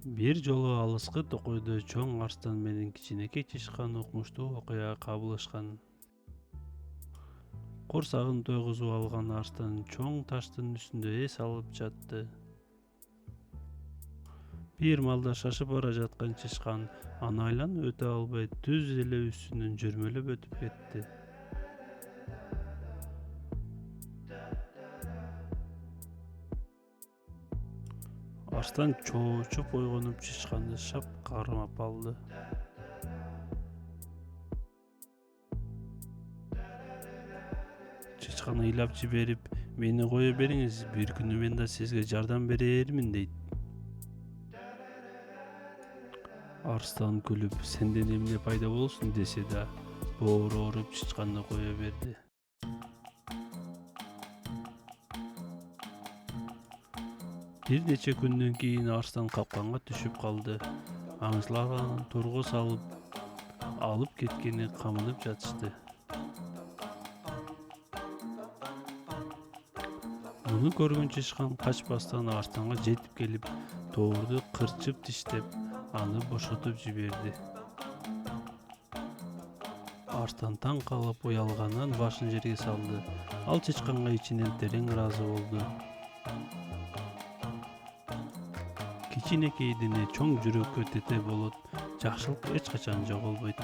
Бир жолу алыскы токойдо чоң арстан менен кичинекей чычкан укмуштуу окуяга кабылышкан. Курсагын тойгузуп алган арстан чоң таштын үстүндө эс алып жатты. Бир маалда шашып бара жаткан чычкан аны айланып өтө албай түз эле үстүнөн жүрмөлөп өтүп кетти. Арстан чоочуп ойгонуп чычканды шап кармап алды. Чычкан ыйлап жиберип, мени кое бериңиз, бир күнү мен да сизге жардам берермин дейт. Арстан күлүп, сенден эмне пайда болсун десе да, боору ооруп чычканды кое берди. Бир нече күндөн кийин арстан капканга түшүп калды. Аңчылар аны турго салып, алып кеткени камынып жатышты. Муну көргөн чычкан качпастан арстанга жетип келип, тоорду кырчып диштеп, аны бошотуп жиберди. Арстан таң калып уялгандан башын жерге салды. Ал чычканга ичинен терең ыраазы болду. Кичинекей дене чоң жүрөккө тете болот. Жакшылык эч качан жоголбойт.